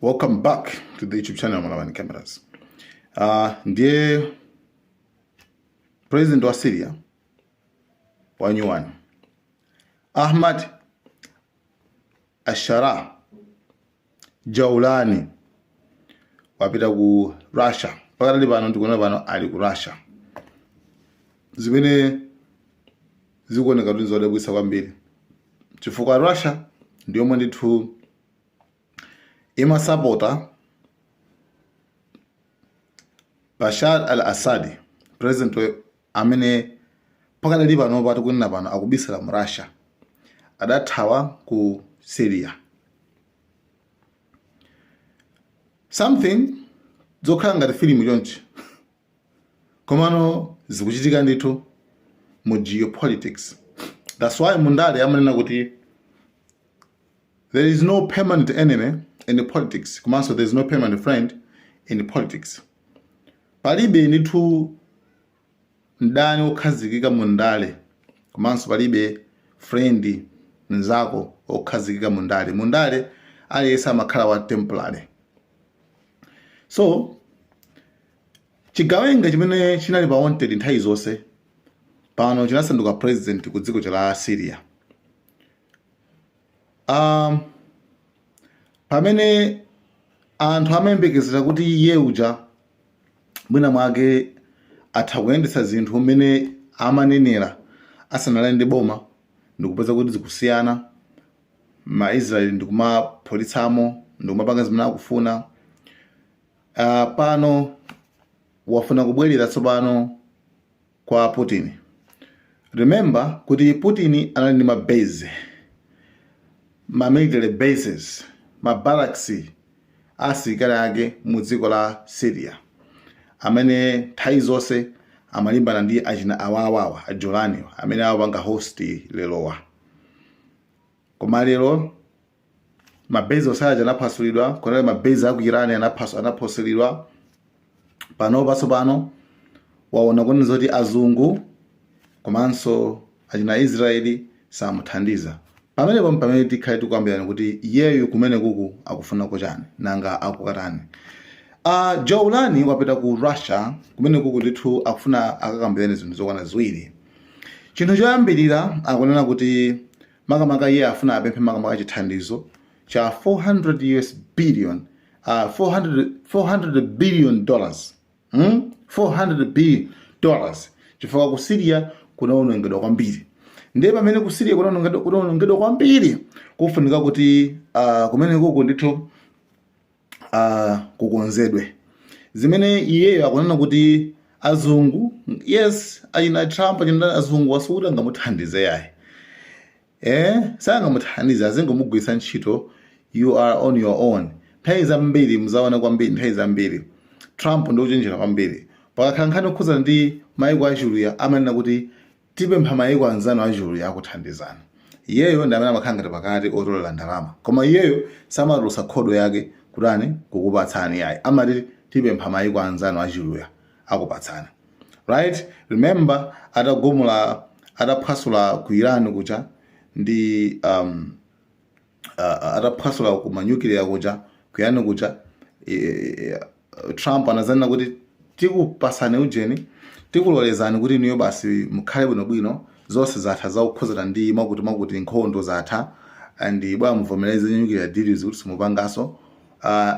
Welcome back to the YouTube channel Malavani Cameras. Ndiye President wa Syria wa nyuani Ahmad Ashara Jaulani wapita ku Russia. Pakali pano ndikuona pano ali ku Russia. Zimene zikuoneka kuti nzodabwitsa kwambiri. Chifukwa Russia ndiyo mwe ndithu imasapota Bashar al-Assad, president amene pakadali pano pati kunena pano akubisala mu Russia, adathawa ku Syria. Something zokhala ngati filimu chonchi, komano zikuchitika ndithu mu geopolitics. That's why mundale amanena kuti there is no permanent enemy in the politics. Komanso there is no permanent friend in the politics. Palibe ndithu ndani okhazikika mundale. Komanso palibe friend nzako okhazikika mundale. Mundale aliyesa makhala wa temporary. So chigawenga chimene chinali pa wanted nthawi zonse pano chinasanduka president ku dziko la Syria. Pamene anthu amayembekezera kuti iye uja mwina mwake atakuyendetsa zinthu mmene amanenera asanalande boma, ndikupeza kuti zikusiyana, ma-Israeli ndikumaphulitsamo, ndikumapanga zimene akufuna. Pano wafuna kubwerera tsopano kwa Putin. Remember kuti Putin anali ndi mabase, ma-military bases, ma-barracks asilikali ake mu dziko la Syria, amene nthawi zonse amalimbana ndi achina awawawa a Jolani amene awapanga host lelowa. Koma lero mabase osaja anaphwasulidwa, kunali mabase aku Iran anaphwasulidwa. Pano pasopano waona kuti zoti azungu komanso achina Israeli samuthandiza. Pamene tikhale tikuyambirana kuti iyeyo kumene kuku akufuna kuchani nanga akukatani. Jaulani wapita ku Russia kumene kuku ndithu akufuna akakambirane zinthu zokwana ziwiri. Chinthu choyambirira akunena kuti makamaka iye afuna apemphe makamaka chithandizo cha 400 billion dollars. $400 billion chifukwa ku Syria kunaonongedwa kwambiri. Ndiye pamene ku Syria kunaonongedwa kwambiri kufunika kuti kumene kuku ndithu kukonzedwe. Zimene iyeyo akunena kuti azungu, yes, achina Trump achina azungu wasukuti angamuthandize yaye. Sangamuthandiza azingomugwisa ntchito, you are on your own. Nthawi zambiri muzaona kwambiri nthawi zambiri Trump ndi uchenjera kwambiri. Pakakhankhani okhuza ndi mayiko a Juluya amanena kuti tipempha mayiko anzanu a Juluya akuthandizana. Iyeyo ndi amene amakhala ngati pakati otolola ndalama. Koma iyeyo samatulusa khodo yake kutani kukupatsani yayi. Amati tipempha mayiko anzanu a Juluya akupatsana. Right? Remember ataphwasula ku Iran kuja ndi ataphwasula ku manyukiliya kuja ku Iran kuja. Trump anazanena kuti tikupasani ujeni, tikulolezani kuti niyo basi mukhale bwinobwino, zonse zatha zakukhozana ndi makuti nkhondo zatha, and bwa muvomereze nuclear deals kuti simupangaso.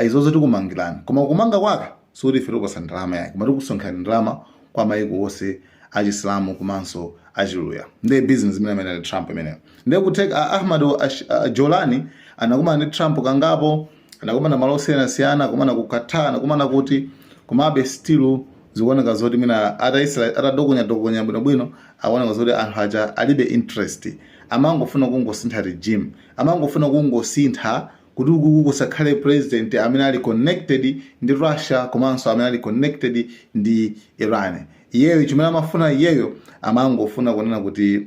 Izozo tikumangirani. Koma kumanga kwake sikuti ife tikupasa ndalama yake, koma tikusonkhana ndalama kwa mayiko wonse a Chisilamu komanso a Juluya. Ndiye business imene amene Trump imeneyo. Ndiye kuteka Ahmad Jolani anakumana ndi Trump kangapo, anakumana malo osiyanasiyana, kumana ku Qatar, anakumana kuti komabe still zikuoneka zoti mina atadokonya bwinobwino akuoneka zoti anthu aja alibe interest. Amangofuna kungosintha regime, amangofuna kungosintha kuti kusakhale president amene ali connected ndi Russia komanso amene ali connected ndi Iran. Iyeyo chimene amafuna iyeyo amangofuna kunena kuti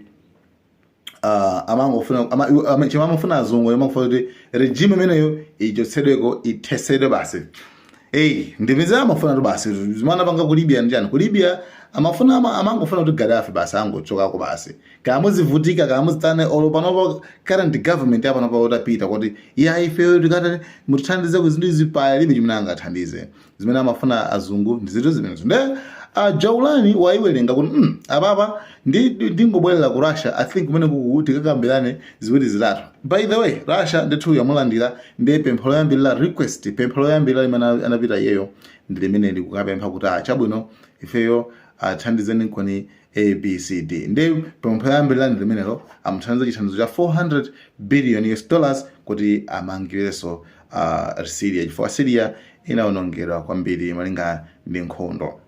amafuna azungu amafuna kuti regime imeneyo ichotsedweko ithesedwe basi. Ndipeza amafuna to basi. Zimana panga ku Libya njani. Ku Libya amangofuna kuti Gaddafi basi angochokako basi kamuzivutika kamuzitane olo panopo current government apanopa utapita kuti ifeyo tikati mutithandize kuzinthu izi paya libe chimene angathandize zimene amafuna azungu ndi zinthu zimenezo nde Jawlani waiwerenga kuti apapa ndingobwerera ku Russia. I think kumene kukuti kakambirane ziwiri zitatu. By the way, Russia ndithu yamulandira ndi pempho loyambirira request, pempho loyambirira limene anapita yeyo ndi limene likukapempha kuti chabwino ifeyo athandizeni kweni ABCD. Ndi pempho loyambirira ndi limenelo amuthandiza chithandizo cha $400 billion kuti amangireso Syria chifukwa Syria inawonongedwa kwambiri malinga ndi nkhondo.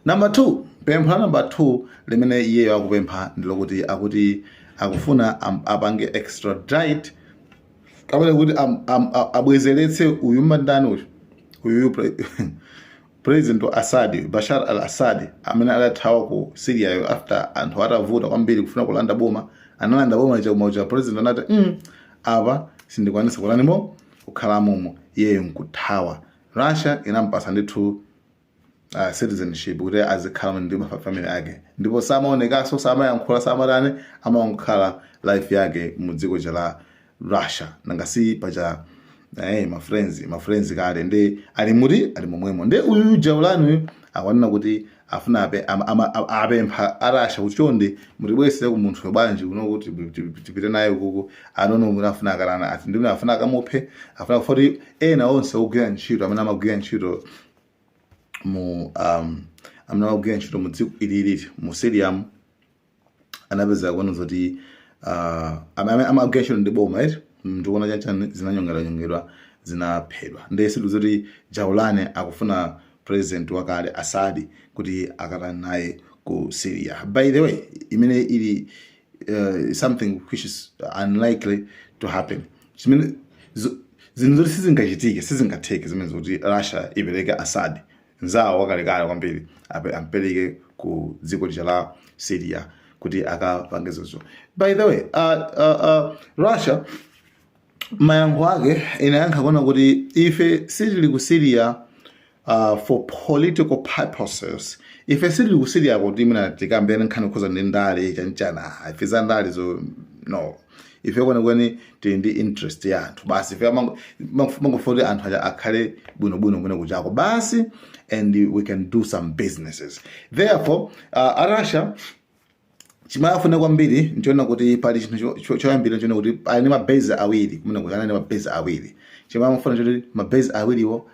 Number 2, pempho number 2 limene iyeyo akupempha ndilokuti akuti akufuna apange extradite kapena kuti abwezeretse uyu mandani uyu President Assad, Bashar al-Assad amene adathawa ku Syria after anthu atavuta kwambiri kufuna kulanda boma, analanda boma cha president anati apa sindikwanisa kulanimo kukhala momo iyeyo nkuthawa. Russia inampasa ndithu citizenship kuti azikhala ndi family yake ndipo samaonekaso samayankhula samatani amankhala life yake mu dziko la Russia nangasi paja my friends kale ndi ali momwemo ndi uyu Jawlani akwanena kuti afuna apempha Russia kuti chonde mutibwesere ku munthu bwanji kuno kuti tipite naye kuku anono kuti afuna akalana ati ndimene afuna akamuphe afuna kuti ena onse ogwira ntchito amene amagwira ntchito amene amagwira ntchito mu dziko ililiti mu Syria anapeza kuona zoti amagwira ntchito ndi boma ndikuona chanchani zinanyongedwa zinaphedwa ndi situ zoti Jawlani akufuna president wakale Assad kuti akatani naye ku Syria. By the way, imene ili something which is unlikely to happen. Zimene zinthu sizingatheke zimene zoti Russia ipereke Assad nzawo wakalekale kwambiri ampereke ku dziko la Syria kuti akapange zozo. By the way, Russia mayankho ake inayankha kuona kuti ife sitili ku Syria for political purposes. Ife sitili ku Syria kuti mina tikambene nkhani kukhoza ndi ndale chanchana ife za ndale zo no. Ife kweni tindi interest ya anthu basi ife mangofuna anthu aja akhale bwino mwene kuchako basi and we can do some businesses. Therefore Russia chimafuna kwambiri nchona kuti pali chinthu choyambira nchona kuti ali mabase awiri kumene kuyana ndi mabase awiri chimafuna kuti mabase awiriwo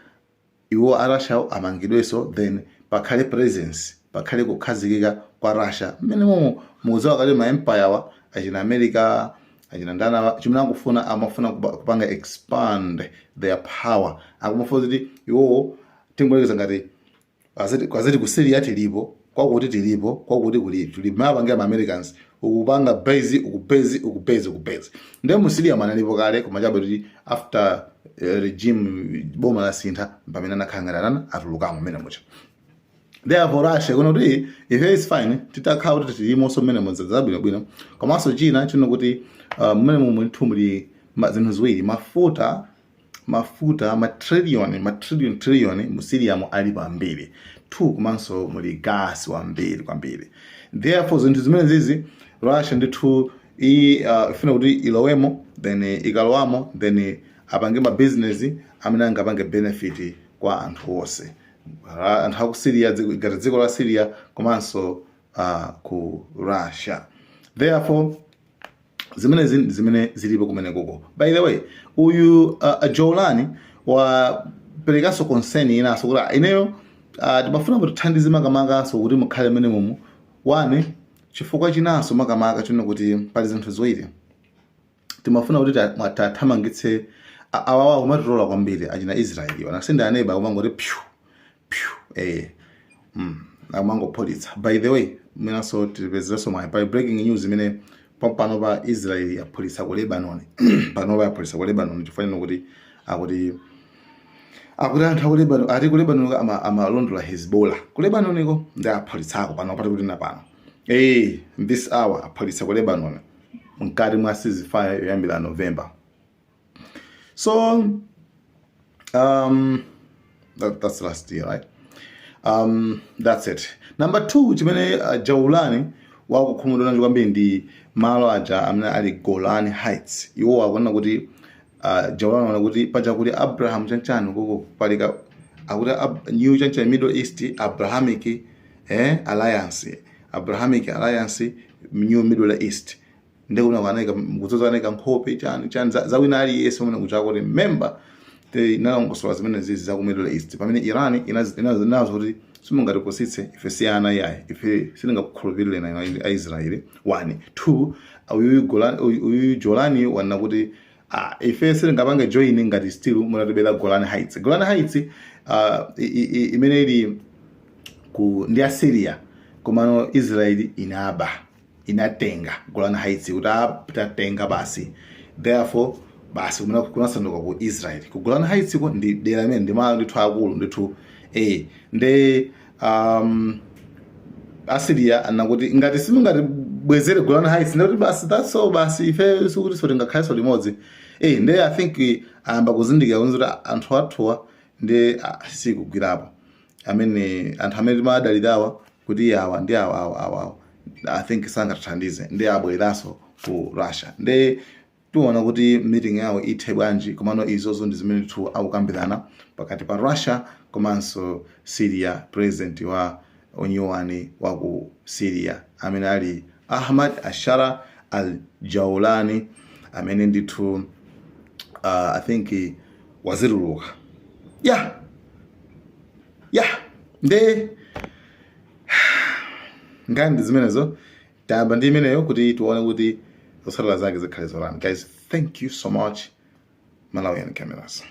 iwo Russia amangidweso then pakhale presence pakhale kukhazikika kwa Russia mmene muzawa kale ma empire wa achina America achina ndana chimene akufuna amafuna kupanga expand their power akumafuna kuti iwo tingolekeza ngati kwaziti ku Syria tilipo kwakuti tilipo kwakuti kulipo mabange ama Americans ukupanga base ndi mu Syria manalipo kale kumachabe kuti after regime boma la sintha pamene anakhangana atulukamo mene mucha. Therefore Russia kuno kuti if is fine titakhala kuti tilimo so mene muzadza bwino komanso china chino kuti mene munthu muli zinthu ziwiri mafuta trillion mu Syria mu ali pambiri 2 komanso muli gas wambiri kwambiri. Therefore zinthu zimene zizi Russia ndithu ifuna kuti ilowemo then ikalowamo then apange ma business amene angapange benefit kwa anthu onse anthu aku Syria dziko la Syria komanso ku Russia. Therefore zimene zilipo kumene koko. By the way uyu Jawlani wa perekaso concern inaso kuti ineyo timafuna kuti thandize makamaka so kuti mukhale mene mumu one chifukwa chinaso makamaka chino kuti pali zinthu ziwiri timafuna kuti tathamangitse awawa kumatola kwambiri achina Israeli wanasenda aneba kumangoti amangopolitsa. By the way minaso tipezereso by breaking news imene pano pa Israeli yapolitsa ku Lebanon pano yapolitsa ku Lebanon chifukwa kuti akuti anthu ku Lebanon ati ku Lebanon amalondola Hezbollah ku Lebanon iko ndi apolitsako pano pati kuti napano this hour apolitsa ku Lebanon mkati mwa ceasefire yoyambira November. So that's last year, right? That's it. Number 2 chimene Jaulani wakukhumudwa nacho kwambiri ndi malo aja amene ali Golan Heights. Iwo akuona kuti Jaulani wana kuti paja kuti Abraham chanchani koko palika akuti new chancha Middle East Abrahamic alliance, new Middle East. Ndekuna kwaneka kuzozanika nkhope chani zawina ali Yesu mwana kuchakoti member nalongosola zimene zizi za ku Middle East pamene Iran inazo kuti simungati kusitse ife siyana yaye ife silingakukhulupirire na Israel. 1 2 uyu Jolani wana kuti ife silingapanga join ngati still munatibela Golan Heights. Golan Heights imene ili ku ndi Syria komano Israel inatenga Golan Heights utatenga basi, therefore basi kunasanduka ku Israel. Ku Golan Heights ko ndi dera limene ndi malo ndithu akulu ndithu nde Assyria anakuti ngati simungati bwezere Golan Heights ndikuti basi that's all basi ife sikuti sotingakhaleso limodzi. Nde I think amba kuzindikira kuti anthu athuwa nde sikugwirapo amene anthu amene timadalirawa kuti awa ndi awa I think sangathandize nde abweraso ku Russia. Nde tuona kuti meeting yawo ithe bwanji komano izozo ndi zimene tu akukambirana pakati pa Russia komanso Syria. President wa onyuwani wa ku Syria amene ali Ahmad Ashara al-Jaulani amene ndithu I think waziri lugha nde ngandi zimenezo tamba ndi imeneyo kuti tuone kuti zosalala zake zikhale zolani. Guys, thank you so much. Malawian Cameras.